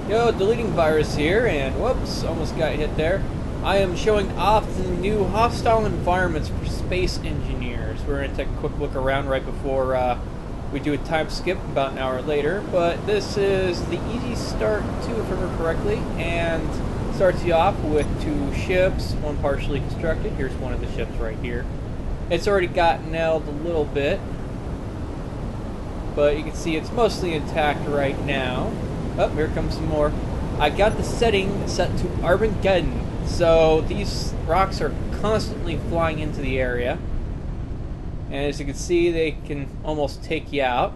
Yo, DeletingVirus here, and whoops, almost got hit there. I am showing off the new hostile environments for space engineers. We're going to take a quick look around right before we do a time skip about an hour later, but this is the easy start to, if I remember correctly, and starts you off with two ships, one partially constructed. Here's one of the ships right here. It's already got nailed a little bit, but you can see it's mostly intact right now. Oh, here comes some more. I got the setting set to Armageddon, so these rocks are constantly flying into the area. And as you can see, they can almost take you out.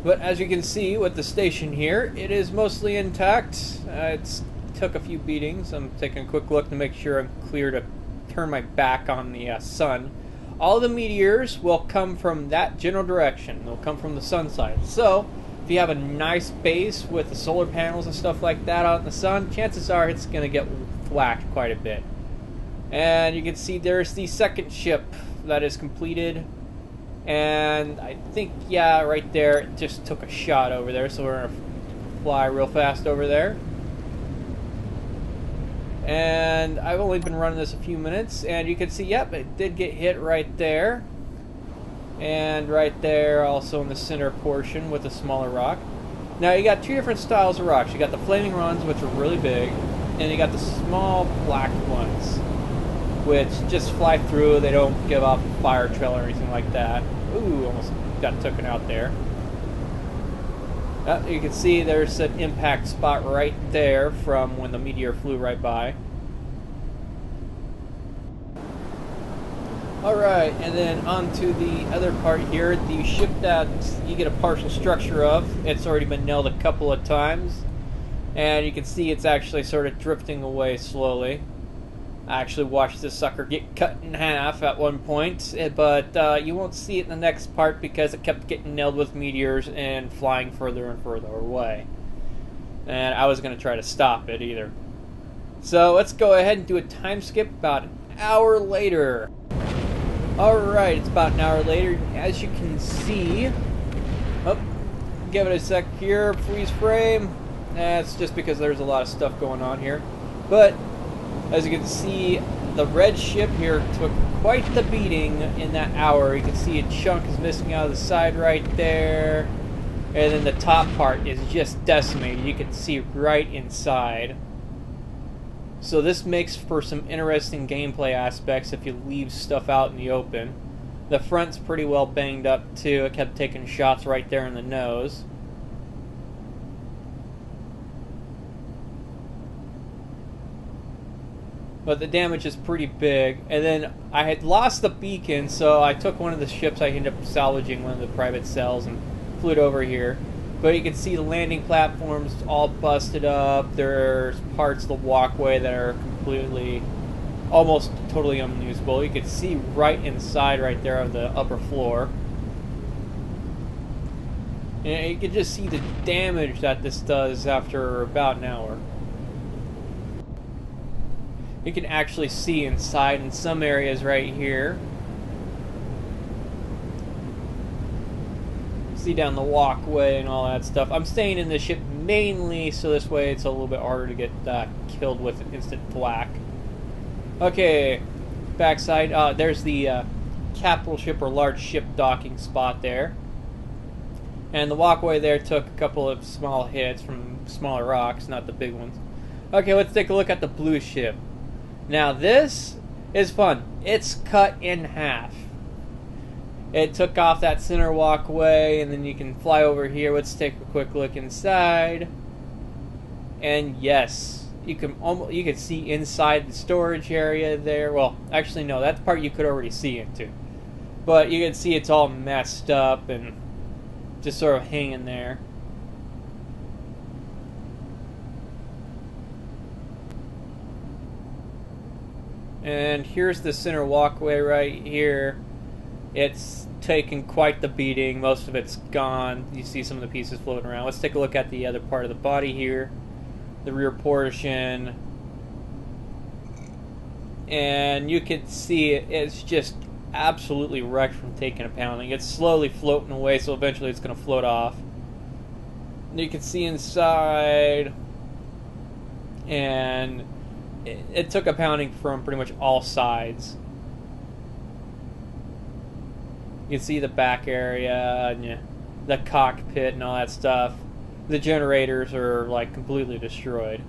But as you can see with the station here, it is mostly intact. It took a few beatings. I'm taking a quick look to make sure I'm clear to turn my back on the sun. All the meteors will come from that general direction. They'll come from the sun side. So, if you have a nice base with the solar panels and stuff like that out in the sun, chances are it's going to get whacked quite a bit. And you can see there's the second ship that is completed. And I think, yeah, right there, it just took a shot over there. So we're going to fly real fast over there. And I've only been running this a few minutes, and you can see, yep, it did get hit right there. And right there, also in the center portion with a smaller rock. Now, you got two different styles of rocks. You got the flaming runs, which are really big, and you got the small black ones, which just fly through. They don't give off a fire trail or anything like that. Ooh, almost got taken out there. You can see there's an impact spot right there from when the meteor flew right by. Alright, and then on to the other part here, the ship that you get a partial structure of. It's already been nailed a couple of times, and you can see it's actually sort of drifting away slowly. I actually watched this sucker get cut in half at one point, but you won't see it in the next part because it kept getting nailed with meteors and flying further and further away. And I wasn't going to try to stop it either. So let's go ahead and do a time skip about an hour later. Alright, it's about an hour later. As you can see, give it a sec here, freeze frame. That's just because there's a lot of stuff going on here. But as you can see, the red ship here took quite the beating in that hour. You can see a chunk is missing out of the side right there. And then the top part is just decimated. You can see right inside. So this makes for some interesting gameplay aspects if you leave stuff out in the open. The front's pretty well banged up too. It kept taking shots right there in the nose. But the damage is pretty big. And then I had lost the beacon, so I took one of the ships. I ended up salvaging one of the private cells and flew it over here. But you can see the landing platforms all busted up. There's parts of the walkway that are completely, almost totally unusable. You can see right inside right there on the upper floor. And you can just see the damage that this does after about an hour. You can actually see inside in some areas right here. See down the walkway and all that stuff. I'm staying in the ship mainly so this way it's a little bit harder to get killed with an instant thwack. Okay, backside. There's the capital ship or large ship docking spot there. And the walkway there took a couple of small hits from smaller rocks, not the big ones. Okay, let's take a look at the blue ship. Now this is fun. It's cut in half. It took off that center walkway, and then you can fly over here. Let's take a quick look inside. And yes, you can see inside the storage area there. Well, actually no, that part you could already see into. But you can see it's all messed up and just sort of hanging there. And here's the center walkway right here. It's taken quite the beating. Most of it's gone. You see some of the pieces floating around. Let's take a look at the other part of the body here. The rear portion. And you can see it's just absolutely wrecked from taking a pounding. It's slowly floating away, so eventually it's going to float off. You can see inside, and it took a pounding from pretty much all sides. You can see the back area, and the cockpit and all that stuff. The generators are like completely destroyed.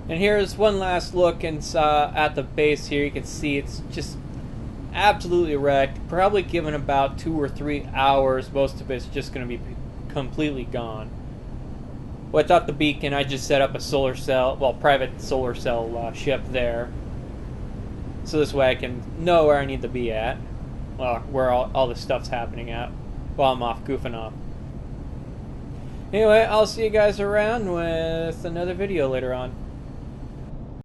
And here's one last look at the base here. You can see it's just absolutely wrecked. Probably given about 2 or 3 hours, most of it's just going to be completely gone. Without the beacon, I just set up a solar cell, well, private solar cell ship there. So this way I can know where I need to be at, where all this stuff's happening at, while I'm off goofing off. Anyway, I'll see you guys around with another video later on.